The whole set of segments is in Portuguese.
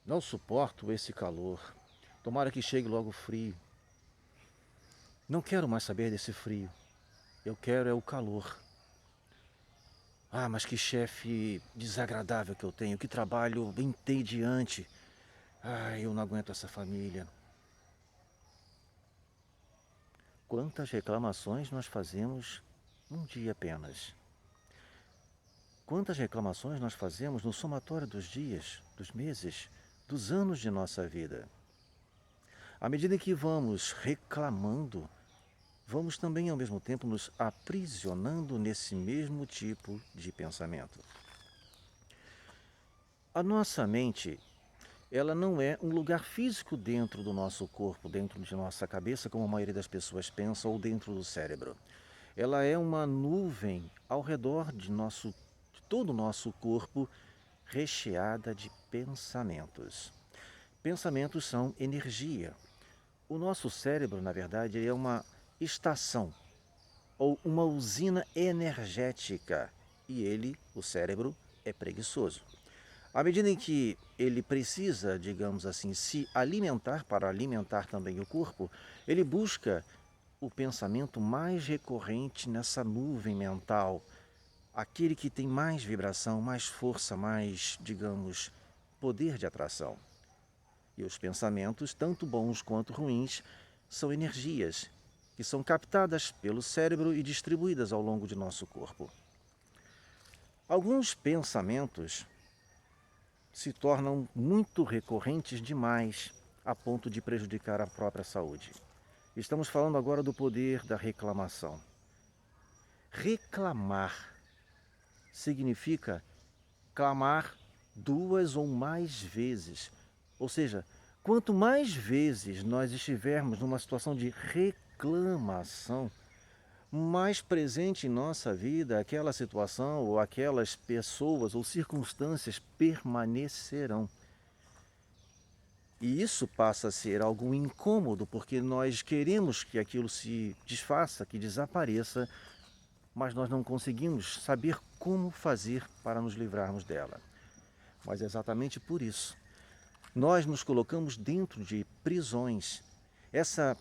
Não suporto esse calor. Tomara que chegue logo o frio. Não quero mais saber desse frio. Eu quero é o calor. Ah, mas que chefe desagradável que eu tenho. Que trabalho entediante. Ah, eu não aguento essa família. Quantas reclamações nós fazemos num dia apenas? Quantas reclamações nós fazemos no somatório dos dias, dos meses, dos anos de nossa vida? À medida em que vamos reclamando, vamos também ao mesmo tempo nos aprisionando nesse mesmo tipo de pensamento. A nossa mente, ela não é um lugar físico dentro do nosso corpo, dentro de nossa cabeça, como a maioria das pessoas pensa, ou dentro do cérebro. Ela é uma nuvem ao redor de todo o nosso corpo, recheada de pensamentos. Pensamentos são energia. O nosso cérebro, na verdade, é uma estação ou uma usina energética e ele, o cérebro, é preguiçoso. À medida em que ele precisa, digamos assim, se alimentar para alimentar também o corpo, ele busca o pensamento mais recorrente nessa nuvem mental, aquele que tem mais vibração, mais força, mais, digamos, poder de atração. E os pensamentos, tanto bons quanto ruins, são energias que são captadas pelo cérebro e distribuídas ao longo de nosso corpo. Alguns pensamentos se tornam muito recorrentes demais a ponto de prejudicar a própria saúde. Estamos falando agora do poder da reclamação. Reclamar significa clamar duas ou mais vezes. Ou seja, quanto mais vezes nós estivermos numa situação de reclamação, mais presente em nossa vida aquela situação ou aquelas pessoas ou circunstâncias permanecerão. E isso passa a ser algo incômodo, porque nós queremos que aquilo se desfaça, que desapareça, mas nós não conseguimos saber como fazer para nos livrarmos dela. Mas é exatamente por isso. Nós nos colocamos dentro de prisões. Essa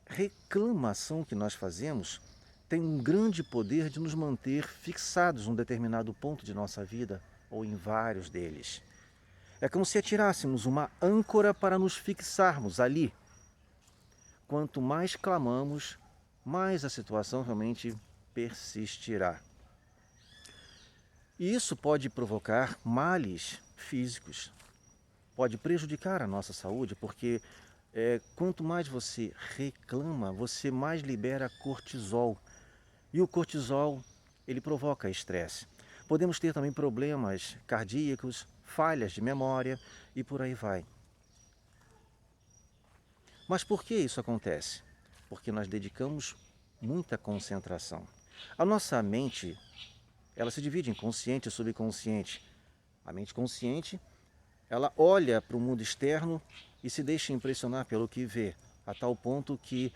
reclamação que nós fazemos tem um grande poder de nos manter fixados num determinado ponto de nossa vida ou em vários deles. É como se atirássemos uma âncora para nos fixarmos ali. Quanto mais clamamos, mais a situação realmente persistirá. E isso pode provocar males físicos, pode prejudicar a nossa saúde, porque quanto mais você reclama, você mais libera cortisol. E o cortisol, ele provoca estresse. Podemos ter também problemas cardíacos, falhas de memória e por aí vai. Mas por que isso acontece? Porque nós dedicamos muita concentração. A nossa mente, ela se divide em consciente e subconsciente. A mente consciente, ela olha para o mundo externo e se deixa impressionar pelo que vê, a tal ponto que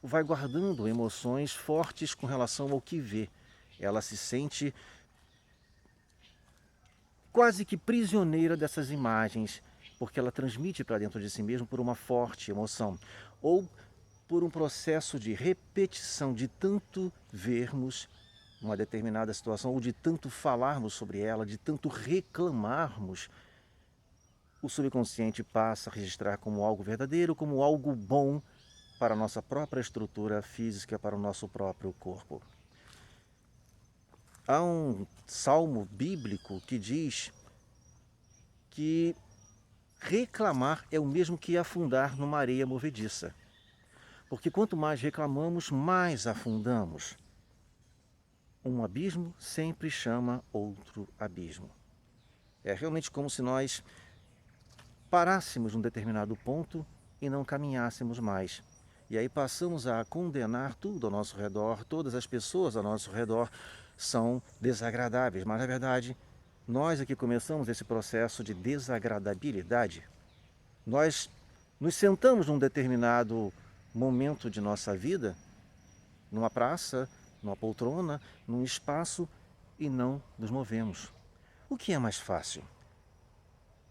vai guardando emoções fortes com relação ao que vê. Ela se sente quase que prisioneira dessas imagens, porque ela transmite para dentro de si mesmo por uma forte emoção, ou por um processo de repetição, de tanto vermos uma determinada situação, ou de tanto falarmos sobre ela, de tanto reclamarmos, o subconsciente passa a registrar como algo verdadeiro, como algo bom para a nossa própria estrutura física, para o nosso próprio corpo. Há um salmo bíblico que diz que reclamar é o mesmo que afundar numa areia movediça. Porque quanto mais reclamamos, mais afundamos. Um abismo sempre chama outro abismo. É realmente como se nós parássemos num determinado ponto e não caminhássemos mais. E aí passamos a condenar tudo ao nosso redor, todas as pessoas ao nosso redor são desagradáveis, mas na verdade nós é que começamos esse processo de desagradabilidade. Nós nos sentamos num determinado momento de nossa vida, numa praça, numa poltrona, num espaço e não nos movemos. O que é mais fácil?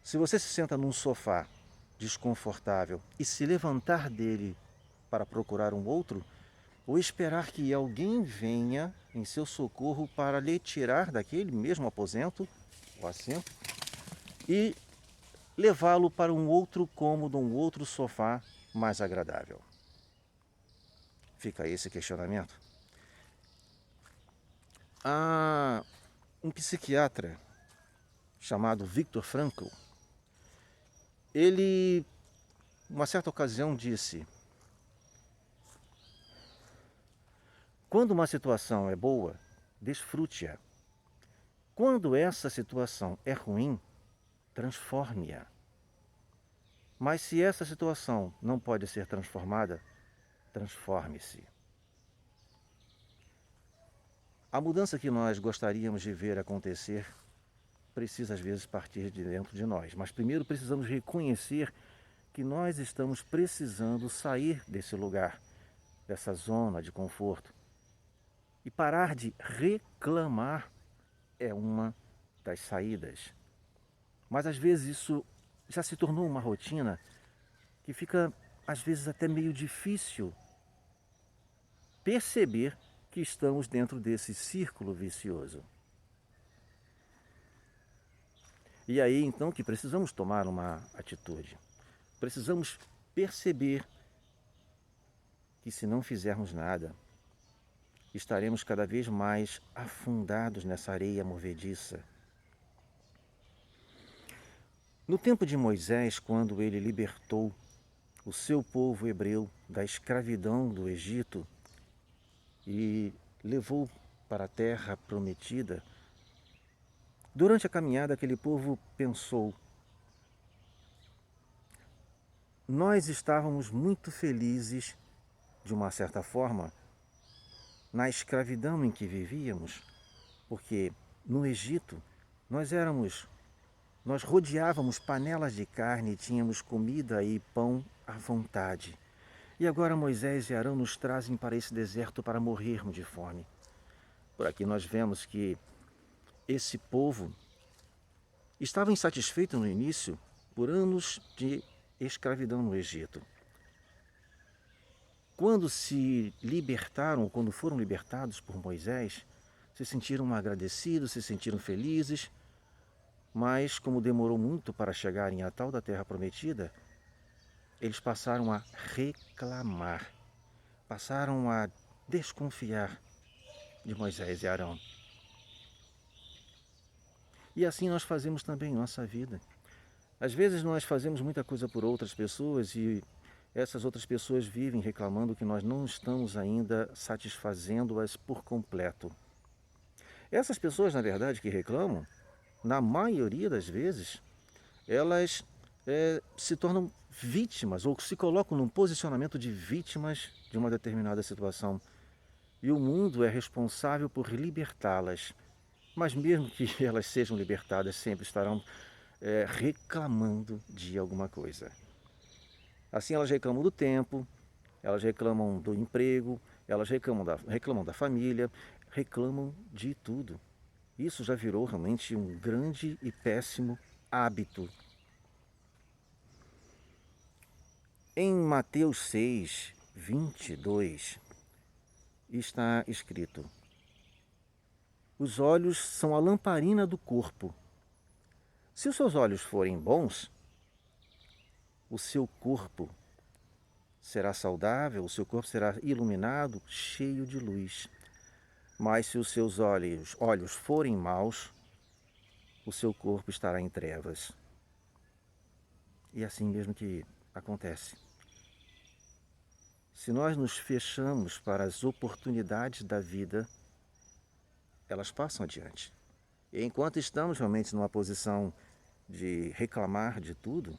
Se você se senta num sofá desconfortável e se levantar dele para procurar um outro, ou esperar que alguém venha em seu socorro para lhe tirar daquele mesmo aposento, o assento, e levá-lo para um outro cômodo, um outro sofá mais agradável. Fica aí esse questionamento. Há um psiquiatra chamado Viktor Frankl. Ele, uma certa ocasião, disse: quando uma situação é boa, desfrute-a. Quando essa situação é ruim, transforme-a. Mas se essa situação não pode ser transformada, transforme-se. A mudança que nós gostaríamos de ver acontecer precisa às vezes partir de dentro de nós, mas primeiro precisamos reconhecer que nós estamos precisando sair desse lugar, dessa zona de conforto. E parar de reclamar é uma das saídas. Mas às vezes isso já se tornou uma rotina que fica às vezes até meio difícil perceber que estamos dentro desse círculo vicioso. E aí então que precisamos tomar uma atitude. Precisamos perceber que se não fizermos nada, estaremos cada vez mais afundados nessa areia movediça. No tempo de Moisés, quando ele libertou o seu povo hebreu da escravidão do Egito e levou para a terra prometida, durante a caminhada aquele povo pensou: nós estávamos muito felizes, de uma certa forma, na escravidão em que vivíamos, porque no Egito nós rodeávamos panelas de carne e tínhamos comida e pão à vontade. E agora Moisés e Arão nos trazem para esse deserto para morrermos de fome. Por aqui nós vemos que esse povo estava insatisfeito no início por anos de escravidão no Egito. Quando se libertaram, quando foram libertados por Moisés, se sentiram agradecidos, se sentiram felizes, mas como demorou muito para chegarem à tal da terra prometida, eles passaram a reclamar, passaram a desconfiar de Moisés e Arão. E assim nós fazemos também em nossa vida. Às vezes nós fazemos muita coisa por outras pessoas e essas outras pessoas vivem reclamando que nós não estamos ainda satisfazendo-as por completo. Essas pessoas, na verdade, que reclamam, na maioria das vezes, elas se tornam vítimas ou se colocam num posicionamento de vítimas de uma determinada situação. E o mundo é responsável por libertá-las. Mas mesmo que elas sejam libertadas, sempre estarão reclamando de alguma coisa. Assim elas reclamam do tempo, elas reclamam do emprego, elas reclamam da família, reclamam de tudo. Isso já virou realmente um grande e péssimo hábito. Em Mateus 6, 22, está escrito: os olhos são a lamparina do corpo. Se os seus olhos forem bons, o seu corpo será saudável, o seu corpo será iluminado, cheio de luz. Mas se os seus olhos forem maus, o seu corpo estará em trevas. E assim mesmo que acontece. Se nós nos fechamos para as oportunidades da vida, elas passam adiante. E enquanto estamos realmente numa posição de reclamar de tudo,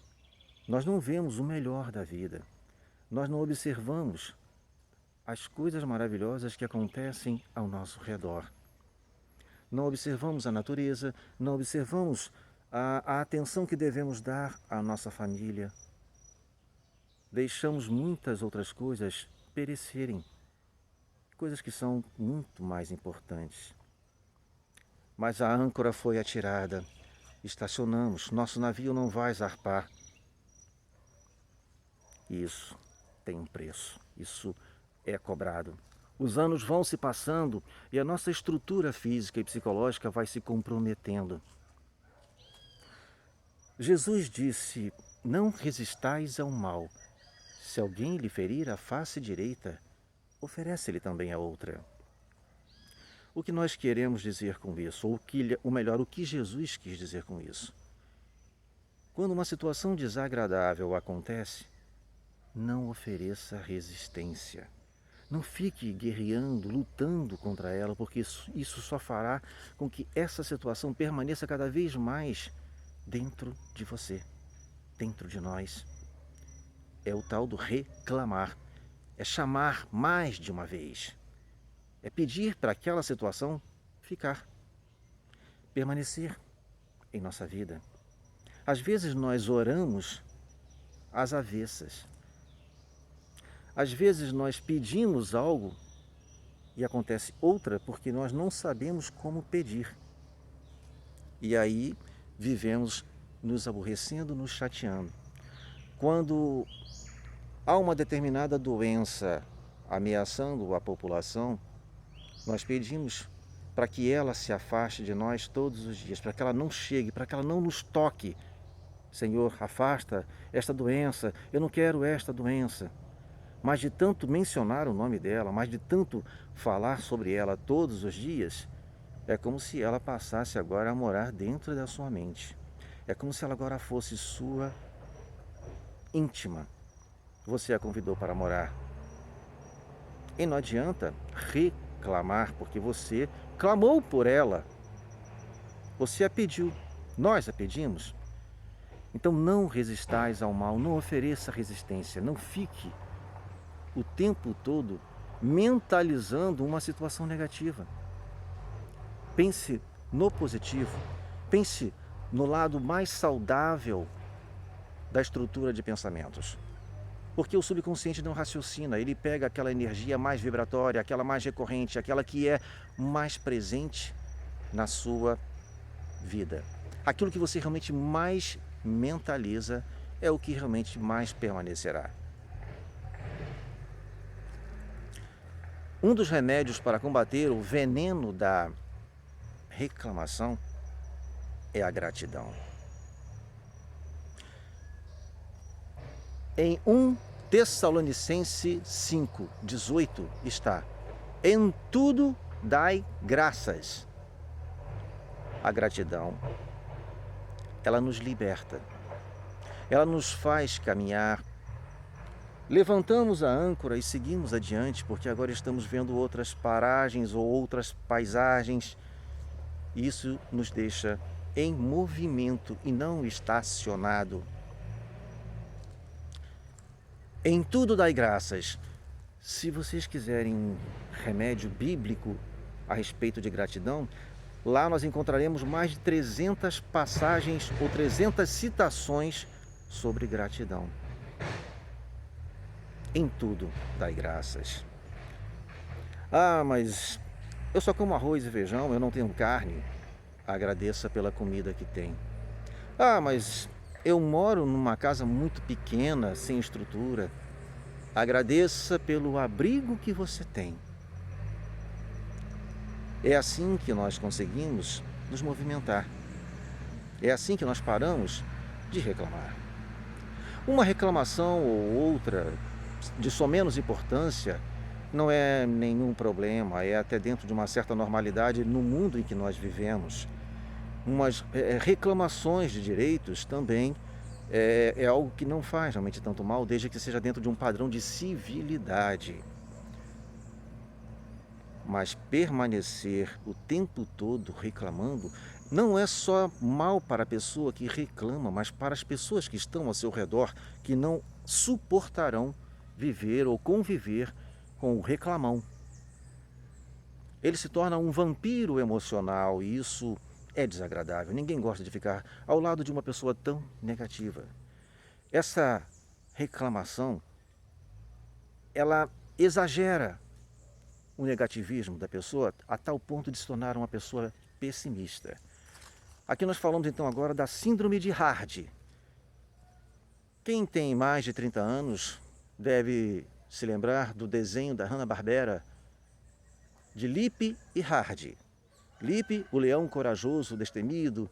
nós não vemos o melhor da vida. Nós não observamos as coisas maravilhosas que acontecem ao nosso redor. Não observamos a natureza, não observamos a atenção que devemos dar à nossa família. Deixamos muitas outras coisas perecerem, coisas que são muito mais importantes. Mas a âncora foi atirada estacionamos, nosso navio não vai zarpar. Isso tem um preço, isso é cobrado. Os anos vão se passando e a nossa estrutura física e psicológica vai se comprometendo. Jesus disse: não resistais ao mal. Se alguém lhe ferir a face direita, oferece-lhe também a outra. O que nós queremos dizer com isso? Ou melhor, o que Jesus quis dizer com isso? Quando uma situação desagradável acontece, não ofereça resistência. Não fique guerreando, lutando contra ela, porque isso só fará com que essa situação permaneça cada vez mais dentro de você, dentro de nós. É o tal do reclamar, é chamar mais de uma vez, é pedir para aquela situação ficar, permanecer em nossa vida. Às vezes nós oramos às avessas. Às vezes nós pedimos algo e acontece outra porque nós não sabemos como pedir. E aí vivemos nos aborrecendo, nos chateando. Quando há uma determinada doença ameaçando a população, nós pedimos para que ela se afaste de nós todos os dias, para que ela não chegue, para que ela não nos toque. Senhor, afasta esta doença, eu não quero esta doença. Mas de tanto mencionar o nome dela, mas de tanto falar sobre ela todos os dias, é como se ela passasse agora a morar dentro da sua mente. É como se ela agora fosse sua íntima. Você a convidou para morar. E não adianta reclamar, porque você clamou por ela. Você a pediu, nós a pedimos. Então não resistais ao mal, não ofereça resistência, não fique o tempo todo mentalizando uma situação negativa. Pense no positivo, pense no lado mais saudável da estrutura de pensamentos. Porque o subconsciente não raciocina, ele pega aquela energia mais vibratória, aquela mais recorrente, aquela que é mais presente na sua vida. Aquilo que você realmente mais mentaliza é o que realmente mais permanecerá. Um dos remédios para combater o veneno da reclamação é a gratidão. Em 1 Tessalonicenses 5:18 está: em tudo dai graças. A gratidão, ela nos liberta, ela nos faz caminhar. Levantamos a âncora e seguimos adiante, porque agora estamos vendo outras paragens ou outras paisagens. Isso nos deixa em movimento e não estacionado. Em tudo dai graças. Se vocês quiserem um remédio bíblico a respeito de gratidão, lá nós encontraremos mais de 300 passagens ou 300 citações sobre gratidão. Em tudo dai graças. Ah, mas eu só como arroz e feijão, eu não tenho carne. Agradeça pela comida que tem. Ah, mas eu moro numa casa muito pequena, sem estrutura. Agradeça pelo abrigo que você tem. É assim que nós conseguimos nos movimentar. É assim que nós paramos de reclamar. Uma reclamação ou outra de só menos importância não é nenhum problema, é até dentro de uma certa normalidade no mundo em que nós vivemos. Umas reclamações de direitos também é algo que não faz realmente tanto mal, desde que seja dentro de um padrão de civilidade. Mas permanecer o tempo todo reclamando não é só mal para a pessoa que reclama, mas para as pessoas que estão ao seu redor, que não suportarão viver ou conviver com o reclamão. Ele se torna um vampiro emocional e isso é desagradável. Ninguém gosta de ficar ao lado de uma pessoa tão negativa. Essa reclamação, ela exagera o negativismo da pessoa a tal ponto de se tornar uma pessoa pessimista. Aqui nós falamos então agora da síndrome de Hard. Quem tem mais de 30 anos deve se lembrar do desenho da Hanna-Barbera de Lip e Hard. Lip, o leão corajoso, destemido,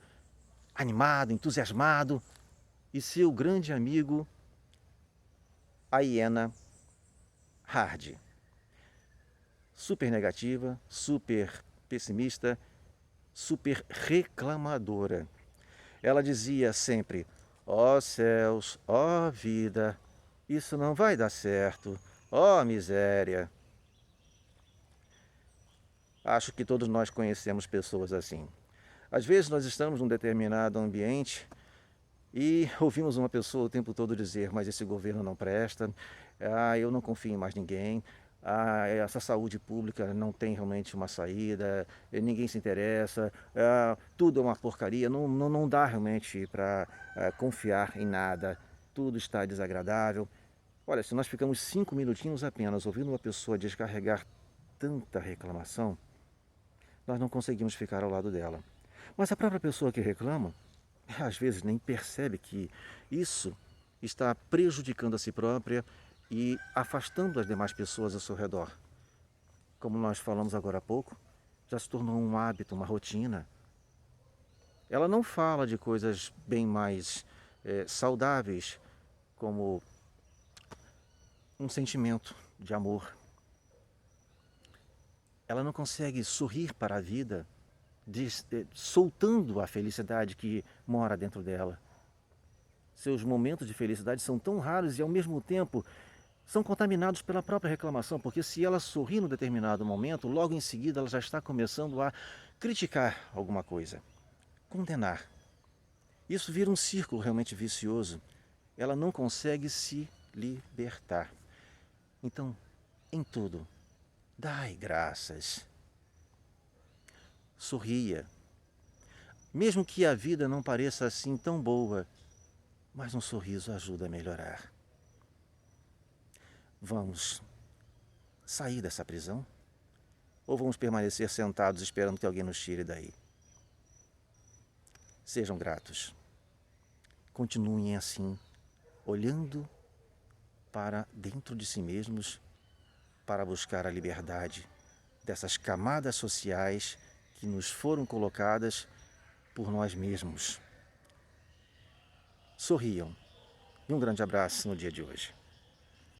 animado, entusiasmado, e seu grande amigo, a hiena Hard. Super negativa, super pessimista, super reclamadora. Ela dizia sempre: ó céus, ó vida, isso não vai dar certo, ó miséria. Acho que todos nós conhecemos pessoas assim. Às vezes nós estamos num determinado ambiente e ouvimos uma pessoa o tempo todo dizer: mas esse governo não presta, eu não confio em mais ninguém, essa saúde pública não tem realmente uma saída, ninguém se interessa, tudo é uma porcaria, não dá realmente para confiar em nada, tudo está desagradável. Olha, se nós ficamos 5 minutinhos apenas ouvindo uma pessoa descarregar tanta reclamação, nós não conseguimos ficar ao lado dela. Mas a própria pessoa que reclama, às vezes nem percebe que isso está prejudicando a si própria e afastando as demais pessoas ao seu redor. Como nós falamos agora há pouco, já se tornou um hábito, uma rotina. Ela não fala de coisas bem mais saudáveis, como um sentimento de amor. Ela não consegue sorrir para a vida, soltando a felicidade que mora dentro dela. Seus momentos de felicidade são tão raros e, ao mesmo tempo, são contaminados pela própria reclamação, porque se ela sorrir num determinado momento, logo em seguida ela já está começando a criticar alguma coisa, condenar. Isso vira um círculo realmente vicioso. Ela não consegue se libertar. Então, em tudo, dai graças. Sorria. Mesmo que a vida não pareça assim tão boa, mas um sorriso ajuda a melhorar. Vamos sair dessa prisão? Ou vamos permanecer sentados esperando que alguém nos tire daí? Sejam gratos. Continuem assim, olhando para dentro de si mesmos para buscar a liberdade dessas camadas sociais que nos foram colocadas por nós mesmos. Sorriam e um grande abraço no dia de hoje.